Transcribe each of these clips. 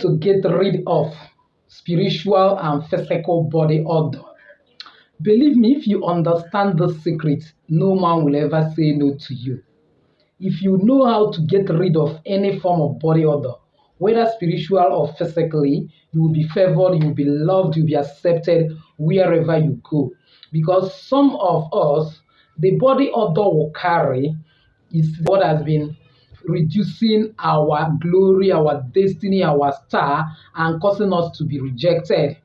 to get rid of spiritual and physical body odor. Believe me, if you understand the secret, no man will ever say no to you. If you know how to get rid of any form of body odor, whether spiritual or physically, you will be favored, you will be loved, you will be accepted wherever you go. Because some of us, the body odor will carry is what has been reducing our glory, our destiny, our star, and causing us to be rejected.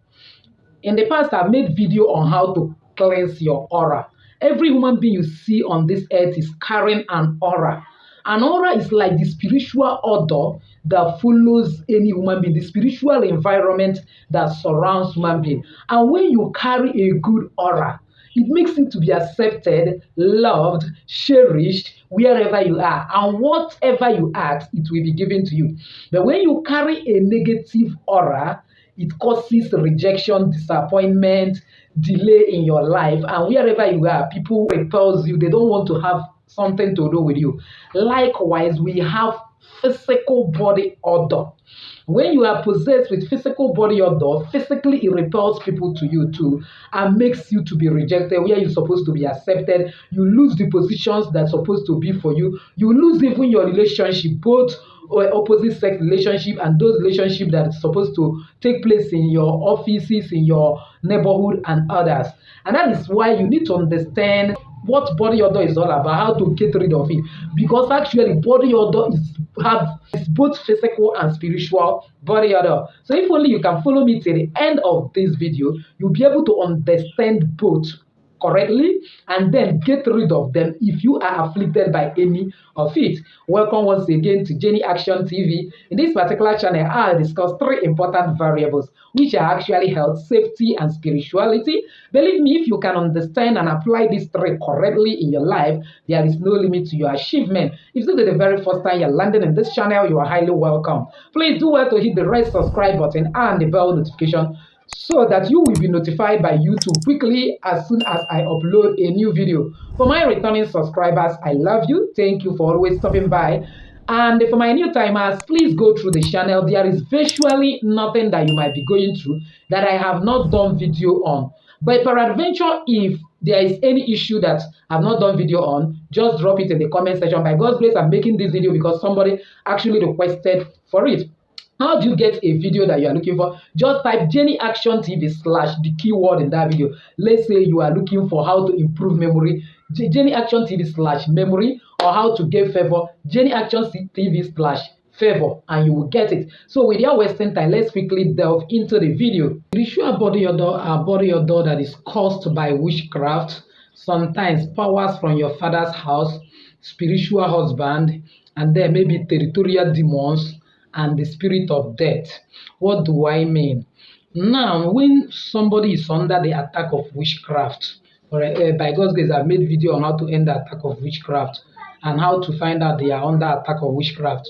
In the past, I've made video on how to cleanse your aura. Every human being you see on this earth is carrying an aura. An aura is like the spiritual odor that follows any human being, the spiritual environment that surrounds human being. And when you carry a good aura, it makes you to be accepted, loved, cherished wherever you are. And whatever you ask, it will be given to you. But when you carry a negative aura, it causes rejection, disappointment, delay in your life. And wherever you are, people repels you. They don't want to have something to do with you. Likewise, we have physical body odor. When you are possessed with physical body odor, physically it repels people to you too and makes you to be rejected where you're supposed to be accepted. You lose the positions that's supposed to be for you. You lose even your relationship, both or opposite sex relationship and those relationships that are supposed to take place in your offices, in your neighborhood and others. And that is why you need to understand what body odor is all about, how to get rid of it. Because actually body odor is both physical and spiritual body odor. So if only you can follow me till the end of this video, you'll be able to understand both correctly and then get rid of them if you are afflicted by any of it. Welcome once again to Jenny Action TV. In this particular channel, I'll discuss 3 important variables which are actually health, safety, and spirituality. Believe me, if you can understand and apply these 3 correctly in your life, there is no limit to your achievement. If this is the very first time you're landing in this channel, you are highly welcome. Please do well to hit the red subscribe button and the bell notification so that you will be notified by YouTube quickly as soon as I upload a new video. For my returning subscribers, I love you. Thank you for always stopping by. And for my new timers, please go through the channel. There is virtually nothing that you might be going through that I have not done video on. But peradventure, if there is any issue that I've not done video on, just drop it in the comment section. By God's grace, I'm making this video because somebody actually requested for it. How do you get a video that you are looking for? Just type Jenny Action TV / the keyword in that video. Let's say you are looking for how to improve memory, Jenny Action TV / memory, or how to get favor, Jenny Action TV / favor, and you will get it. So without wasting time, let's quickly delve into the video. Spiritual body odor are body odor that is caused by witchcraft, sometimes powers from your father's house, spiritual husband, and then maybe territorial demons, and the spirit of death. What do I mean? Now, when somebody is under the attack of witchcraft, by God's grace, I've made video on how to end the attack of witchcraft and how to find out they are under attack of witchcraft.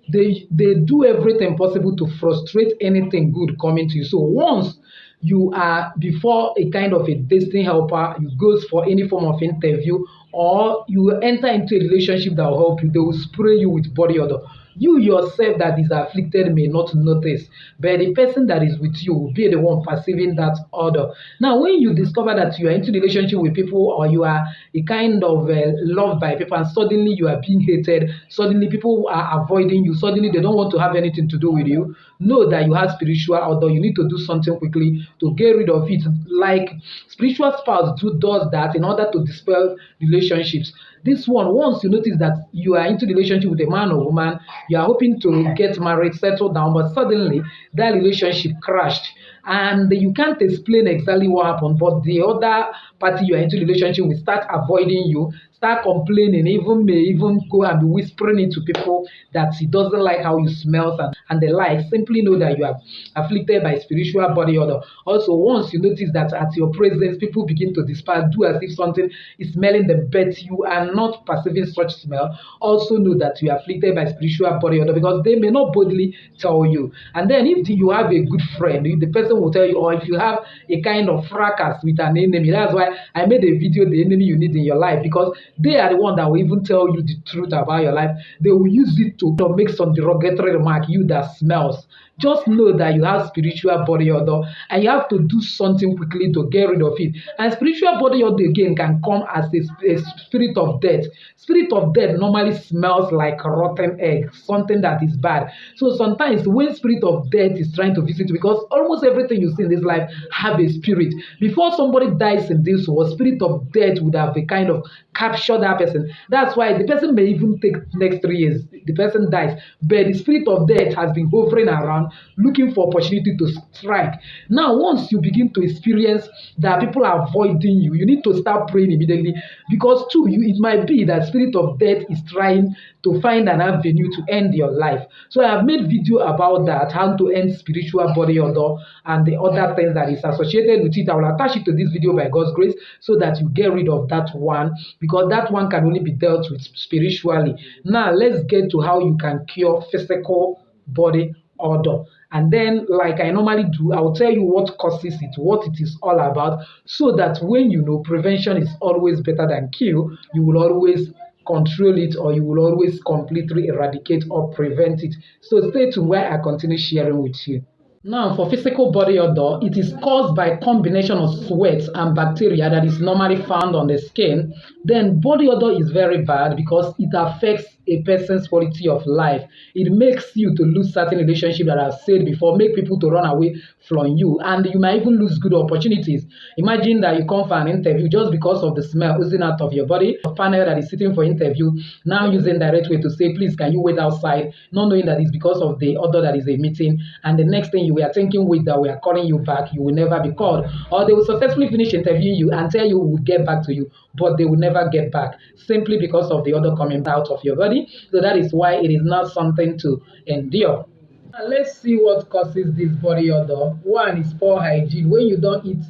They do everything possible to frustrate anything good coming to you. So once you are before a kind of a destiny helper, you go for any form of interview, or you enter into a relationship that will help you, they will spray you with body odor. You yourself that is afflicted may not notice, but the person that is with you will be the one perceiving that odor. Now, when you discover that you are into relationship with people, or you are a kind of loved by people, and suddenly you are being hated, suddenly people are avoiding you, suddenly they don't want to have anything to do with you, know that you have spiritual odor. You need to do something quickly to get rid of it. Like spiritual spouse does that in order to dispel relationships. This one, once you notice that you are into relationship with a man or woman, you are hoping to get married, settle down, but suddenly that relationship crashed and you can't explain exactly what happened, but the other party you are into relationship will start avoiding you, start complaining, may even go and be whispering it to people that he doesn't like how you smell and the like. Simply know that you are afflicted by spiritual body odor. Also, once you notice that at your presence people begin to disperse, do as if something is smelling them, but you are not perceiving such smell, also know that you are afflicted by spiritual body odor, because they may not boldly tell you. And then if you have a good friend, the person will tell you, or if you have a kind of fracas with an enemy, that's why I made a video, the enemy you need in your life, because they are the one that will even tell you the truth about your life. They will use it to make some derogatory remark, you that smells. just know that you have spiritual body odor and you have to do something quickly to get rid of it. And spiritual body odor again can come as a spirit of death. Spirit of death normally smells like rotten egg, something that is bad. So sometimes when spirit of death is trying to visit you, because almost everything you see in this life have a spirit. Before somebody dies in this world, spirit of death would have a kind of capture that person. That's why the person may even take next 3 years. The person dies, but the spirit of death has been hovering around, looking for opportunity to strike. Now, once you begin to experience that people are avoiding you, you need to start praying immediately because too, it might be that spirit of death is trying to find an avenue to end your life. So I have made video about that, how to end spiritual body odor and the other things that is associated with it. I will attach it to this video by God's grace so that you get rid of that one because that one can only be dealt with spiritually. Now let's get to how you can cure physical body odor. And then, like I normally do, I'll tell you what causes it, what it is all about, so that when you know prevention is always better than cure, you will always control it or you will always completely eradicate or prevent it. So stay tuned while I continue sharing with you. Now, for physical body odor, it is caused by a combination of sweat and bacteria that is normally found on the skin. Then body odor is very bad because it affects a person's quality of life. It makes you to lose certain relationships that I've said before, make people to run away from you, and you might even lose good opportunities. Imagine that you come for an interview just because of the smell oozing out of your body. A panel that is sitting for interview now using direct way to say, please, can you wait outside, not knowing that it's because of the odor that is emitting, and the next thing you were thinking with that we are calling you back, you will never be called. Or they will successfully finish interviewing you and tell you we will get back to you, but they will never get back simply because of the odor coming out of your body. So that is why it is not something to endure. Now let's see what causes this body odor. One is poor hygiene. When you don't eat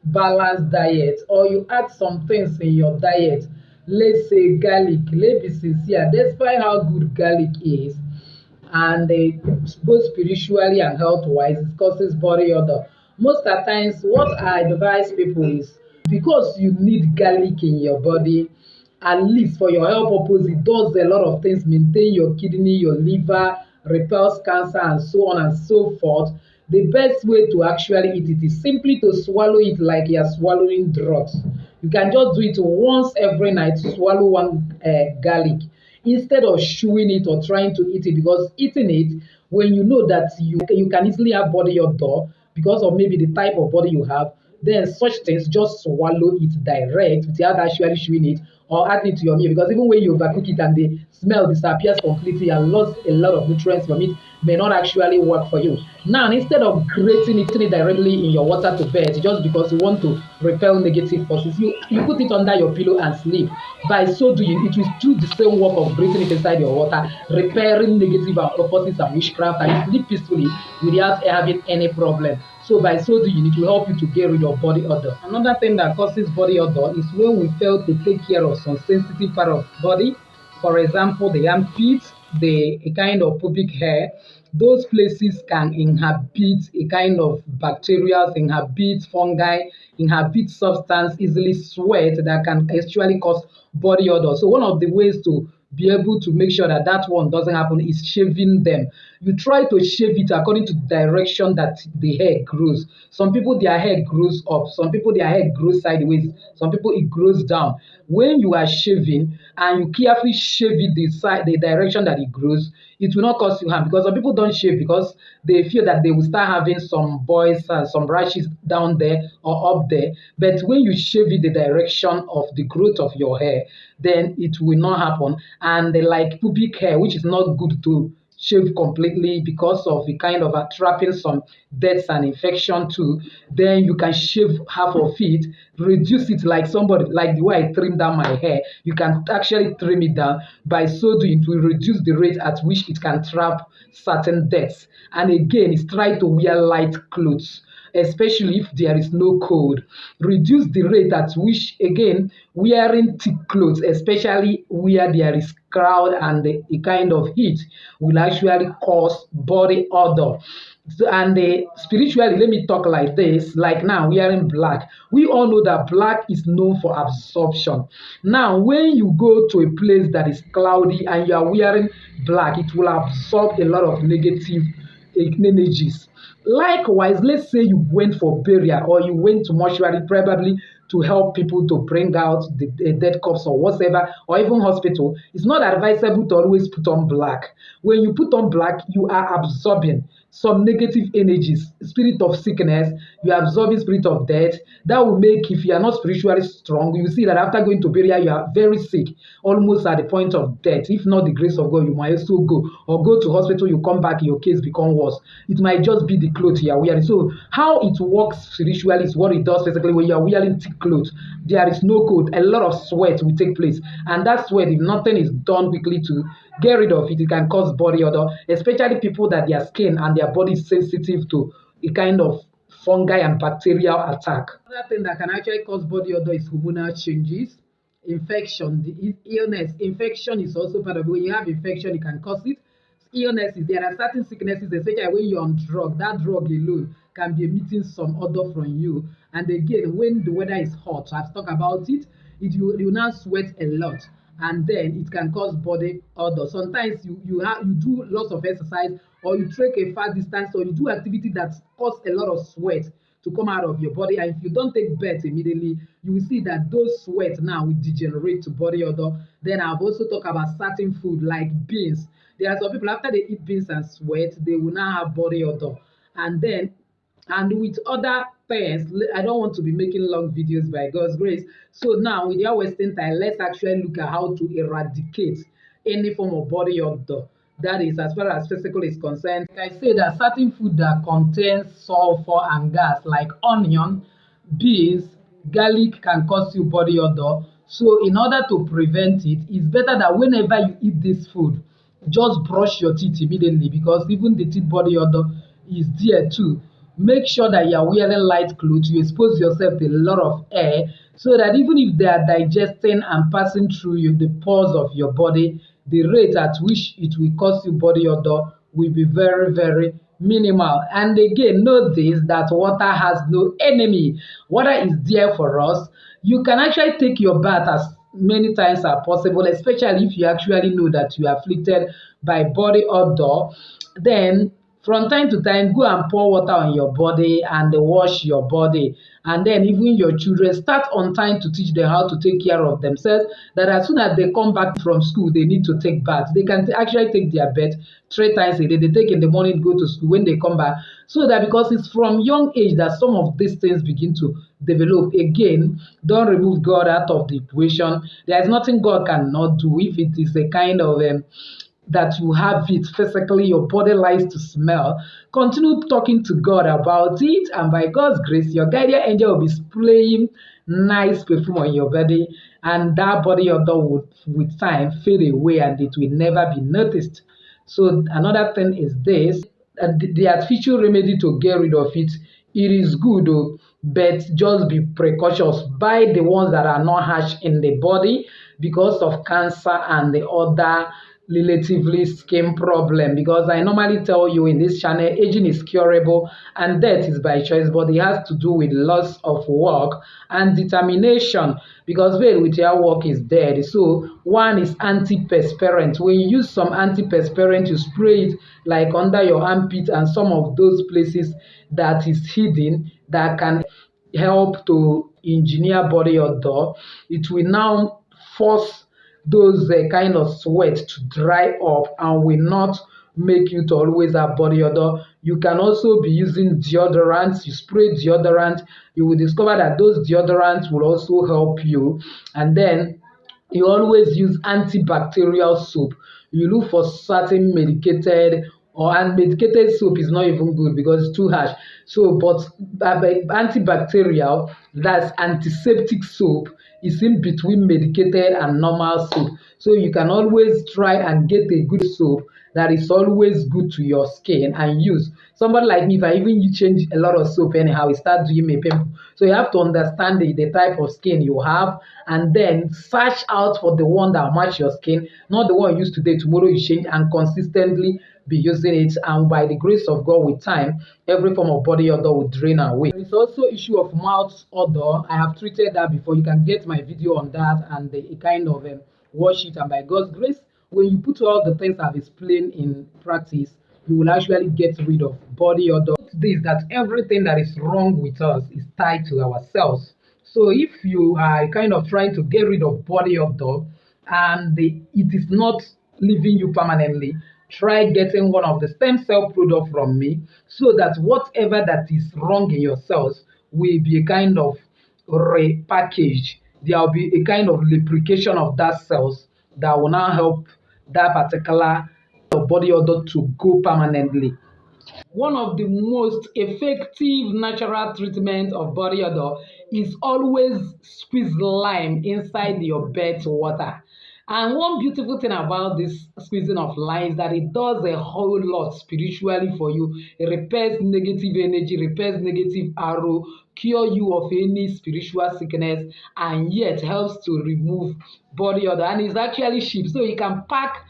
balanced diet or you add some things in your diet, let's say garlic, let's be sincere, despite how good garlic is, and both spiritually and health wise, it causes body odor. Most of the times, what I advise people is because you need garlic in your body, at least for your health purpose, it does a lot of things, maintain your kidney, your liver, repels cancer, and so on and so forth. The best way to actually eat it is simply to swallow it like you are swallowing drugs. You can just do it once every night, swallow one garlic instead of chewing it or trying to eat it, because eating it, when you know that you can easily have body odor because of maybe the type of body you have, then such things just swallow it direct without actually chewing it or adding it to your meal, because even when you overcook it and the smell disappears completely and lost a lot of nutrients from it, may not actually work for you. Now, instead of grating it directly in your water to bed just because you want to repel negative forces, you put it under your pillow and sleep. By so doing, it will do the same work of breathing it inside your water, repairing negative forces and witchcraft, and you sleep peacefully without having any problem. So by so doing, it will help you to get rid of body odor. Another thing that causes body odor is when we fail to take care of some sensitive part of body. For example, the armpits, the a kind of pubic hair. Those places can inhabit a kind of bacteria, inhabit fungi, inhabit substance, easily sweat that can actually cause body odor. So one of the ways to be able to make sure that that one doesn't happen is shaving them. You try to shave it according to the direction that the hair grows. Some people their hair grows up, some people their hair grows sideways, some people it grows down. When you are shaving and you carefully shave it the direction that it grows, it will not cause you harm, because some people don't shave because they feel that they will start having some boils and some rashes down there or up there. But when you shave it the direction of the growth of your hair, then it will not happen. And like pubic hair, which is not good to shave completely because of the kind of attracting some deaths and infection too, then you can shave half of it, reduce it like somebody, like the way I trim down my hair. You can actually trim it down. By so doing, it will reduce the rate at which it can trap certain deaths. And again, it's try to wear light clothes, especially if there is no cold. Reduce the rate at which, again, wearing thick clothes, especially where there is crowd and the kind of heat, will actually cause body odor. So, and spiritually, let me talk like this. Like now, wearing black. We all know that black is known for absorption. Now, when you go to a place that is cloudy and you are wearing black, it will absorb a lot of negative energies. Likewise, let's say you went for burial or you went to mortuary probably to help people to bring out the dead corpse or whatever, or even hospital. It's not advisable to always put on black. When you put on black, you are absorbing some negative energies, spirit of sickness, you are absorbing spirit of death. That will make, if you are not spiritually strong, you see that after going to burial, you are very sick, almost at the point of death. If not the grace of God, you might still go, or go to hospital, you come back, your case become worse. It might just be the clothes you are wearing. So how it works spiritually is what it does physically. When you are wearing thick clothes, there is no cold, a lot of sweat will take place, and that sweat, if nothing is done quickly to get rid of it, it can cause body odor, especially people that their skin and their body is sensitive to a kind of fungi and bacterial attack. Another thing that can actually cause body odor is hormonal changes, infection, the illness. Infection is also part of it. When you have infection, it can cause it. Illnesses, there are certain sicknesses, especially when you're on drug, that drug alone can be emitting some odor from you. And again, when the weather is hot, I've talked about it, you now sweat a lot, and then it can cause body odor. Sometimes you do lots of exercise, or you trek a far distance, or you do activity that cause a lot of sweat to come out of your body, and if you don't take bath immediately, you will see that those sweat now will degenerate to body odor. Then I've also talked about certain food like beans. There are some people, after they eat beans and sweat, they will now have body odor. And then, and with other things, I don't want to be making long videos by God's grace. So now, with your wasting time, let's actually look at how to eradicate any form of body odor. That is, as far as physical is concerned. Like I say that certain food that contains sulfur and gas, like onion, beans, garlic, can cause you body odor. So in order to prevent it, it's better that whenever you eat this food, just brush your teeth immediately, because even the teeth body odor is there too. Make sure that you are wearing light clothes, you expose yourself to a lot of air, so that even if they are digesting and passing through the pores of your body, the rate at which it will cause you body odor will be very, very minimal. And again, know this, that water has no enemy. Water is there for us. You can actually take your bath as many times as possible, especially if you actually know that you are afflicted by body odor. Then from time to time, go and pour water on your body and wash your body. And then even your children, start on time to teach them how to take care of themselves, that as soon as they come back from school, they need to take bath. They can actually take their bath 3 times a day. They take in the morning, go to school, when they come back. So that, because it's from young age that some of these things begin to develop. Again, don't remove God out of the equation. There is nothing God cannot do. If it is a kind of that you have it physically, your body likes to smell, continue talking to God about it, and by God's grace, your guardian angel will be spraying nice perfume on your body, and that body odor would, with time, fade away, and it will never be noticed. So another thing is this, the artificial remedy to get rid of it, it is good though, but just be precautious. Buy the ones that are not harsh in the body, because of cancer and the other relatively skin problem. Because I normally tell you in this channel, aging is curable and death is by choice, but it has to do with loss of work and determination, because well, with your work is dead. So one is antiperspirant. When you use some antiperspirant, you spray it like under your armpit and some of those places that is hidden, that can help to engineer body odor. It will now force those kind of sweat to dry up and will not make you to always have body odor. You can also be using deodorants. You spray deodorant, you will discover that those deodorants will also help you. And then you always use antibacterial soap. You look for certain medicated, or unmedicated soap is not even good because it's too harsh. So, but antibacterial, that's antiseptic soap, is in between medicated and normal soap. So you can always try and get a good soap that is always good to your skin and use. Somebody like me, if I even change a lot of soap anyhow, it start doing me pimple. So you have to understand the type of skin you have, and then search out for the one that match your skin, not the one you use today, tomorrow you change, and consistently be using it. And by the grace of God, with time, every form of body odor will drain away. There is also issue of mouth odor. I have treated that before. You can get my video on that, and the kind of wash it, and by God's grace, when you put all the things I've explained in practice, you will actually get rid of body odor. This that everything that is wrong with us is tied to ourselves. So if you are kind of trying to get rid of body odor and it is not leaving you permanently, try getting one of the stem cell products from me so that whatever that is wrong in your cells will be a kind of repackaged. There will be a kind of lubrication of that cells that will now help that particular body odor to go permanently. One of the most effective natural treatment of body odor is always squeeze lime inside your bath water. And one beautiful thing about this squeezing of lime is that it does a whole lot spiritually for you. It repairs negative energy, repairs negative arrow, cure you of any spiritual sickness, and yet helps to remove body odor. And it's actually cheap, so you can pack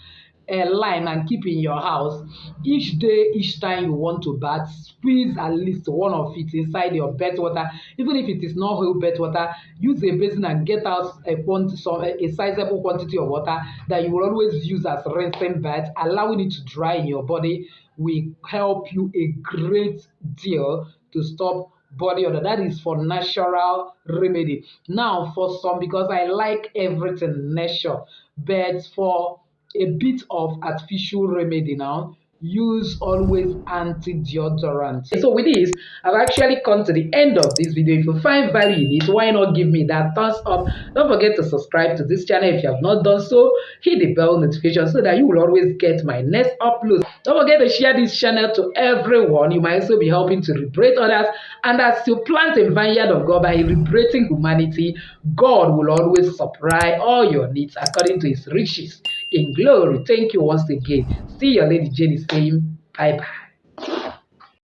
a lime and keep in your house. Each day, each time you want to bath, squeeze at least one of it inside your bath water. Even if it is not whole bath water, use a basin and get out a sizable quantity of water that you will always use as rinsing bath. Allowing it to dry in your body will help you a great deal to stop body odor. That is for natural remedy. Now for some, because I like everything nature, but for a bit of artificial remedy now, use always anti-deodorant. So with this, I've actually come to the end of this video. If you find value in it, why not give me that thumbs up? Don't forget to subscribe to this channel if you have not done so. Hit the bell notification so that you will always get my next upload. Don't forget to share this channel to everyone. You might also be helping to liberate others. And as you plant a vineyard of God by liberating humanity, God will always supply all your needs according to his riches in glory. Thank you once again. See your Lady Jenny saying bye bye.